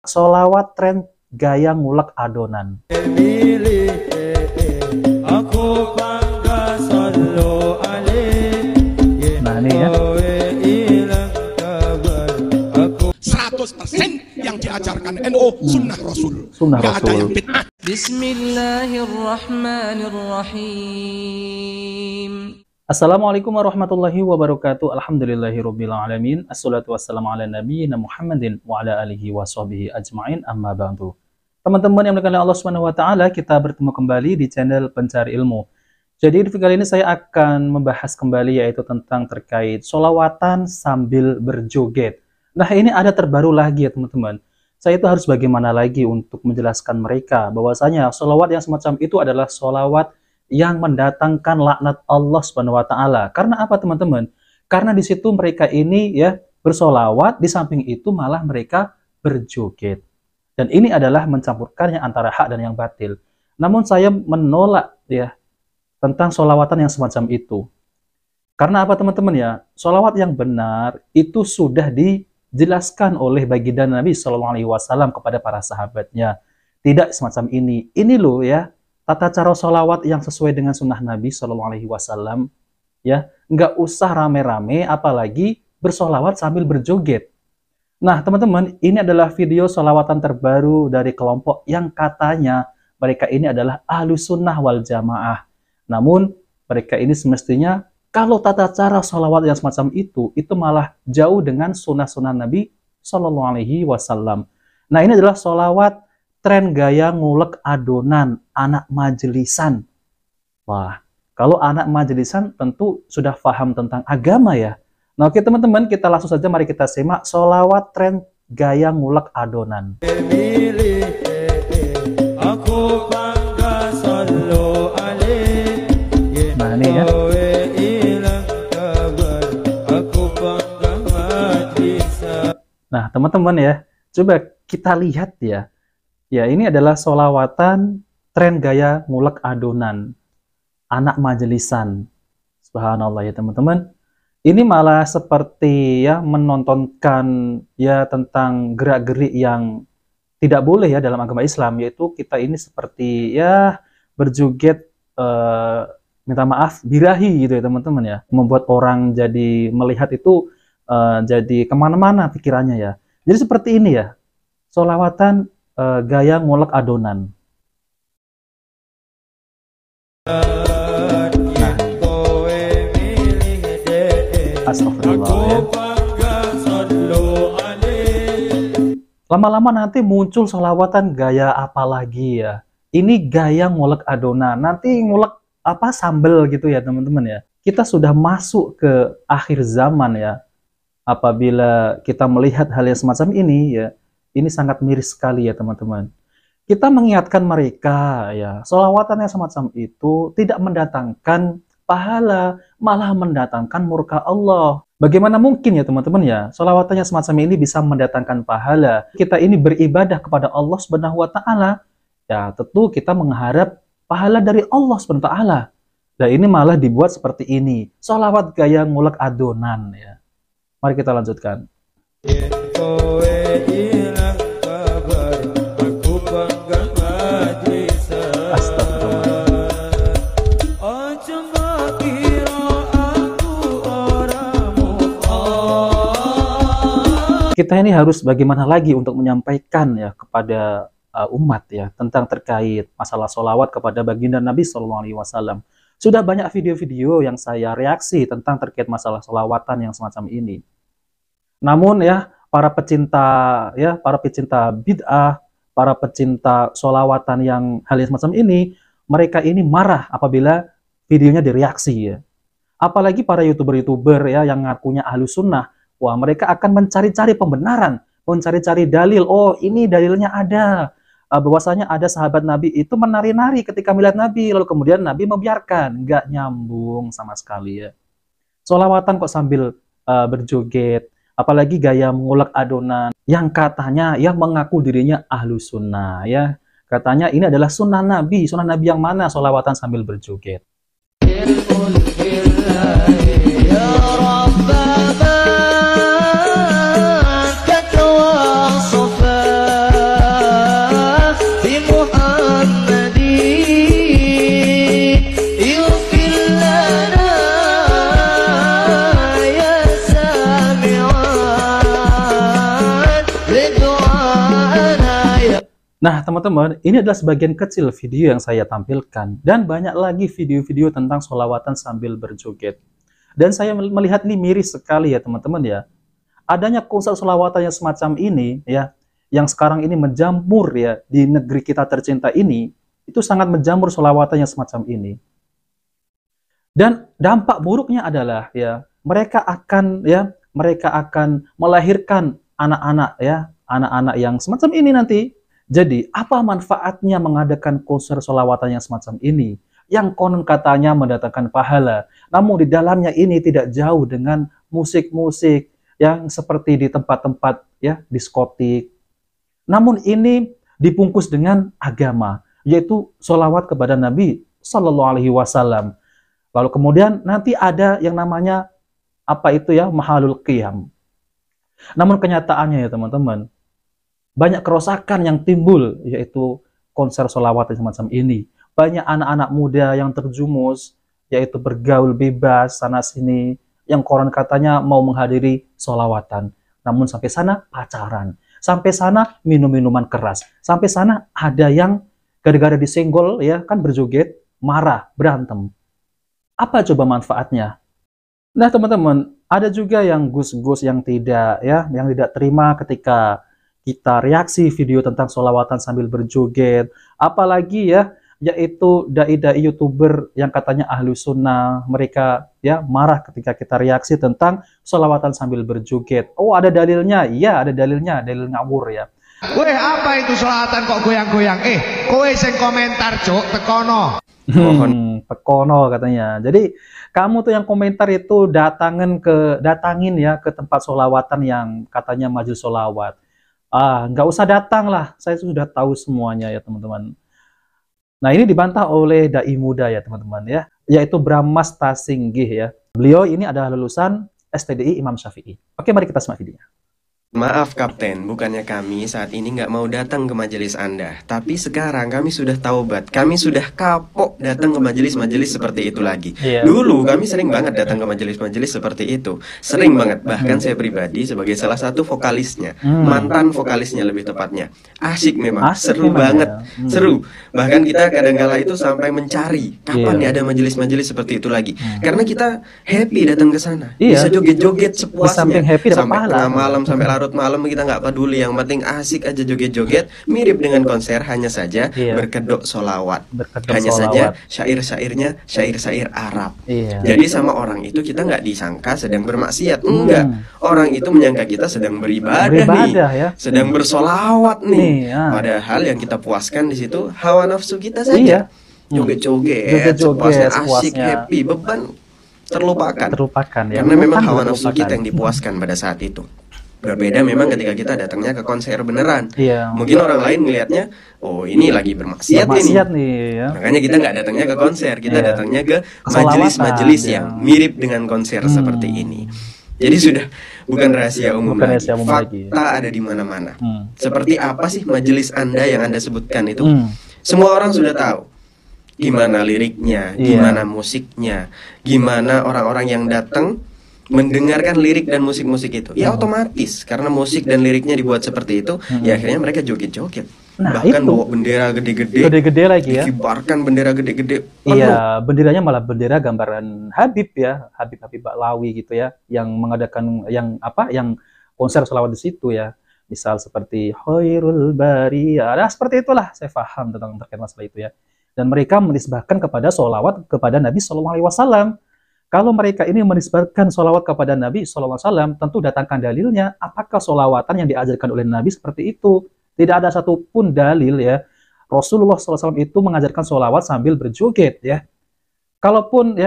solawat tren gaya ngulek adonan. Nah ini ya, 100% yang diajarkan NU sunnah Rasul. Sunnah Nggak ada yang Rasul. bid'ah. Bismillahirrahmanirrahim. Assalamualaikum warahmatullahi wabarakatuh. Alhamdulillahirabbil alamin. Assalatu wassalamu ala nabiyyina Muhammadin wa ala alihi washabihi ajmain. Amma ba'du. Teman-teman yang dimuliakan Allah Subhanahu wa taala, kita bertemu kembali di channel Pencari Ilmu. Jadi di video kali ini saya akan membahas kembali yaitu tentang terkait sholawatan sambil berjoget. Nah, ini ada terbaru lagi ya teman-teman. Saya itu harus bagaimana lagi untuk menjelaskan mereka bahwasanya sholawat yang semacam itu adalah sholawat yang mendatangkan laknat Allah Subhanahu wa taala. Karena apa teman-teman? Karena di situ mereka ini ya bersolawat, di samping itu malah mereka berjoget. Dan ini adalah mencampurkannya antara hak dan yang batil. Namun saya menolak ya tentang sholawatan yang semacam itu. Karena apa teman-teman ya? Sholawat yang benar itu sudah dijelaskan oleh baginda Nabi SAW kepada para sahabatnya. Tidak semacam ini. Ini loh ya tata cara sholawat yang sesuai dengan sunnah Nabi SAW, ya, nggak usah rame-rame, apalagi bersolawat sambil berjoget. Nah, teman-teman, ini adalah video sholawatan terbaru dari kelompok yang katanya mereka ini adalah ahlus sunnah wal jamaah. Namun, mereka ini semestinya kalau tata cara sholawat yang semacam itu malah jauh dengan sunnah-sunnah Nabi SAW. Nah, ini adalah sholawat tren gaya ngulek adonan anak majelisan. Wah, kalau anak majelisan tentu sudah paham tentang agama ya. Nah oke teman-teman, kita langsung saja mari kita simak sholawat tren gaya ngulek adonan. Nah ini ya. Nah teman-teman ya, coba kita lihat ya. Ya, ini adalah sholawatan tren gaya ngulek adonan anak majelisan. Subhanallah ya teman-teman. Ini malah seperti ya menontonkan ya tentang gerak-gerik yang tidak boleh ya dalam agama Islam, yaitu kita ini seperti ya berjoget minta maaf birahi gitu ya teman-teman ya. Membuat orang jadi melihat itu jadi kemana-mana pikirannya ya. Jadi seperti ini ya. Sholawatan gaya ngulek adonan. Nah. Astagfirullah ya. Lama-lama nanti muncul sholawatan gaya apa lagi ya. Ini gaya ngulek adonan. Nanti ngulek apa sambel gitu ya teman-teman ya. Kita sudah masuk ke akhir zaman ya. Apabila kita melihat hal yang semacam ini ya. Ini sangat miris sekali ya teman-teman. Kita mengingatkan mereka ya, sholawatan yang semacam itu tidak mendatangkan pahala, malah mendatangkan murka Allah. Bagaimana mungkin ya teman-teman ya, sholawatan yang semacam ini bisa mendatangkan pahala. Kita ini beribadah kepada Allah Subhanahu wa taala. Ya, tentu kita mengharap pahala dari Allah Subhanahu wa taala. Nah, ini malah dibuat seperti ini. Sholawat gaya ngulek adonan ya. Mari kita lanjutkan. Kita ini harus bagaimana lagi untuk menyampaikan ya kepada umat ya tentang terkait masalah sholawat kepada baginda Nabi SAW. Sudah banyak video-video yang saya reaksi tentang terkait masalah sholawatan yang semacam ini. Namun ya para pecinta bid'ah, para pecinta sholawatan yang hal yang semacam ini, mereka ini marah apabila videonya direaksi ya. Apalagi para youtuber-youtuber ya yang ngakunya ahlus sunnah. Wah, mereka akan mencari-cari pembenaran, mencari-cari dalil. Oh, ini dalilnya ada. Bahwasanya ada sahabat Nabi itu menari-nari ketika melihat Nabi, lalu kemudian Nabi membiarkan. Nggak nyambung sama sekali ya. Sholawatan kok sambil berjoget, apalagi gaya mengulek adonan, yang katanya yang mengaku dirinya ahlus sunnah ya. Katanya ini adalah sunnah Nabi yang mana sholawatan sambil berjoget. Nah, teman-teman, ini adalah sebagian kecil video yang saya tampilkan. Dan banyak lagi video-video tentang sholawatan sambil berjoget. Dan saya melihat ini miris sekali ya teman-teman ya. Adanya konser sholawatan yang semacam ini ya, yang sekarang ini menjamur ya di negeri kita tercinta ini, itu sangat menjamur sholawatan yang semacam ini. Dan dampak buruknya adalah ya, mereka akan melahirkan anak-anak ya, anak-anak yang semacam ini nanti. Jadi, apa manfaatnya mengadakan konser sholawatan yang semacam ini? Yang konon katanya mendatangkan pahala. Namun di dalamnya ini tidak jauh dengan musik-musik yang seperti di tempat-tempat ya, diskotik. Namun ini dibungkus dengan agama, yaitu sholawat kepada Nabi Shallallahu Alaihi Wasallam. Lalu kemudian nanti ada yang namanya apa itu ya, mahalul qiyam. Namun kenyataannya ya teman-teman, banyak kerusakan yang timbul, yaitu konser sholawat semacam ini. Banyak anak-anak muda yang terjumus, yaitu bergaul bebas sana-sini, yang koran katanya mau menghadiri sholawatan. Namun sampai sana pacaran, sampai sana minum-minuman keras, sampai sana ada yang gara-gara disenggol, ya kan berjoget, marah, berantem. Apa coba manfaatnya? Nah teman-teman, ada juga yang gus-gus yang tidak terima ketika kita reaksi video tentang sholawatan sambil berjoget, apalagi ya, yaitu dai-dai YouTuber yang katanya ahlu sunnah, mereka ya marah ketika kita reaksi tentang sholawatan sambil berjoget. Oh ada dalilnya? Iya ada dalilnya, dalil ngawur ya. Weh apa itu sholawatan kok goyang-goyang? Kowe sing komentar cuk, tekono. Tekono katanya. Jadi kamu tuh yang komentar itu datangin ya ke tempat sholawatan yang katanya majelis sholawat. Nggak usah datang lah, saya sudah tahu semuanya ya teman-teman. Nah ini dibantah oleh dai muda ya teman-teman ya, yaitu Bramas Tasinggih ya. Beliau ini adalah lulusan STDI Imam Syafi'i. Oke, mari kita simak videonya. Maaf Kapten, bukannya kami saat ini nggak mau datang ke majelis Anda. Tapi sekarang kami sudah taubat, kami sudah kapok datang ke majelis-majelis seperti itu lagi. Dulu kami sering banget datang ke majelis-majelis seperti itu. Sering banget, bahkan saya pribadi sebagai salah satu vokalisnya, mantan vokalisnya lebih tepatnya. Asik memang, seru banget, seru. Bahkan kita kadang-kala itu sampai mencari kapan nih ada majelis-majelis seperti itu lagi. Karena kita happy datang ke sana, bisa joget-joget sepuasnya, sampai tengah malam, sampai larut malam kita nggak peduli, yang penting asik aja joget-joget. Mirip dengan konser, hanya saja berkedok solawat, hanya saja syair-syairnya syair-syair Arab. Jadi sama orang itu kita nggak disangka sedang bermaksiat, enggak. Orang itu menyangka kita sedang beribadah nih, ya? Sedang bersolawat nih. Padahal yang kita puaskan di situ hawa nafsu kita saja. Joget-joget, sepuasnya, asik, happy, beban terlupakan ya. Karena memang hawa nafsu kita yang dipuaskan pada saat itu. Berbeda memang ketika kita datangnya ke konser beneran. Mungkin orang lain melihatnya, oh ini lagi bermaksiat nih ya. Makanya kita nggak datangnya ke konser, kita datangnya ke majelis-majelis yang mirip dengan konser seperti ini. Jadi sudah bukan rahasia umum lagi. Fakta ada di mana-mana. Seperti apa sih majelis Anda yang Anda sebutkan itu? Semua orang sudah tahu. Gimana liriknya, gimana musiknya, gimana orang-orang yang datang mendengarkan lirik dan musik-musik itu. Ya otomatis karena musik dan liriknya dibuat seperti itu, ya akhirnya mereka joget-joget. Bahkan bawa bendera gede-gede lagi ya. Dikibarkan bendera gede-gede. Iya, benderanya malah bendera gambaran Habib ya, Habib Baklawi gitu ya, yang mengadakan yang konser sholawat di situ ya. Misal seperti Khairul Bariyah. Nah, seperti itulah saya paham tentang terkait masalah itu ya. Dan mereka menisbahkan kepada sholawat kepada Nabi Shallallahu Alaihi Wasallam. Kalau mereka ini menisbahkan sholawat kepada Nabi SAW, tentu datangkan dalilnya. Apakah sholawatan yang diajarkan oleh Nabi seperti itu? Tidak ada satupun dalil ya. Rasulullah SAW itu mengajarkan sholawat sambil berjoget ya. Kalaupun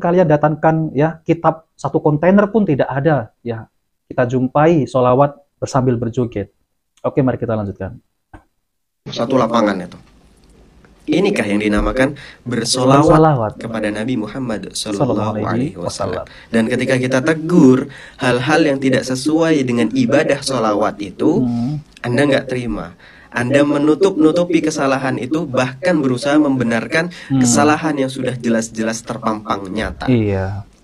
kalian datangkan ya kitab satu kontainer pun tidak ada ya. Kita jumpai sholawat sambil berjoget. Oke, mari kita lanjutkan. Satu lapangan itu. Inikah yang dinamakan bersolawat kepada Nabi Muhammad Sallallahu Alaihi Wasallam. Dan ketika kita tegur hal-hal yang tidak sesuai dengan ibadah solawat itu, Anda nggak terima. Anda menutup-nutupi kesalahan itu, bahkan berusaha membenarkan kesalahan yang sudah jelas-jelas terpampang nyata.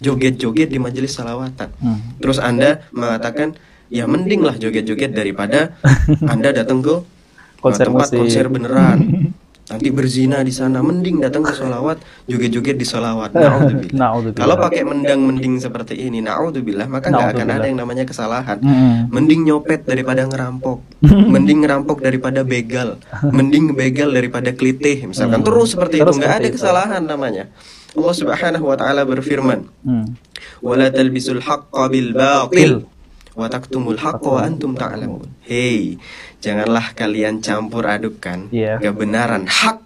Joget-joget di majelis salawatan. Terus Anda mengatakan, ya mendinglah joget-joget daripada Anda datang ke konser tempat musik. konser beneran. Nanti berzina di sana, mending datang ke sholawat, joget-joget di sholawat. Naudzubillah. Naudzubillah. Kalau pakai mendang-mending seperti ini, naudzubillah, maka nggak akan ada yang namanya kesalahan. Mending nyopet daripada ngerampok, mending ngerampok daripada begal, mending begal daripada klitih, misalkan. Terus seperti itu, nggak ada kesalahan namanya. Allah Subhanahu wa taala berfirman, "Wala talbisul haqqo bil batil wa taktumul haqqo wa antum ta'lamun." Hei, janganlah kalian campur adukan kebenaran hak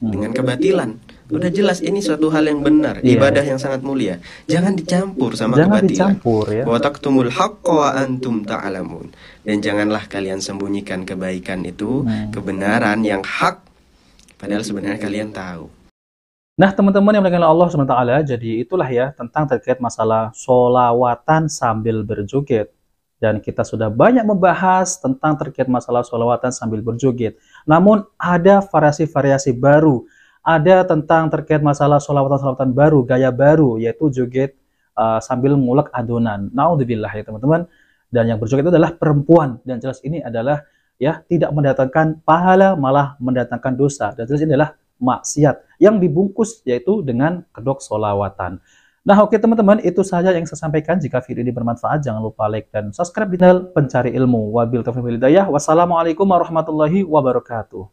dengan kebatilan. Udah jelas ini suatu hal yang benar, ibadah yang sangat mulia. Jangan dicampur sama kebatilan. Wa taktumul haqqo wa antum ta'lamun. Dan janganlah kalian sembunyikan kebaikan itu, kebenaran yang hak, padahal sebenarnya kalian tahu. Nah, teman-teman yang dimuliakan Allah SWT, jadi itulah ya tentang terkait masalah sholawatan sambil berjoget. Dan kita sudah banyak membahas tentang terkait masalah sholawatan sambil berjoget. Namun ada variasi-variasi baru. Ada tentang terkait masalah sholawatan-sholawatan baru, gaya baru, yaitu joget sambil ngulek adonan. Naudzubillah ya teman-teman. Dan yang berjoget itu adalah perempuan. Dan jelas ini adalah ya tidak mendatangkan pahala, malah mendatangkan dosa. Dan jelas ini adalah maksiat yang dibungkus yaitu dengan kedok sholawatan. Nah, oke teman-teman, itu saja yang saya sampaikan. Jika video ini bermanfaat, jangan lupa like dan subscribe di channel Pencari Ilmu. Wabil taufiq wal hidayah. Wassalamualaikum warahmatullahi wabarakatuh.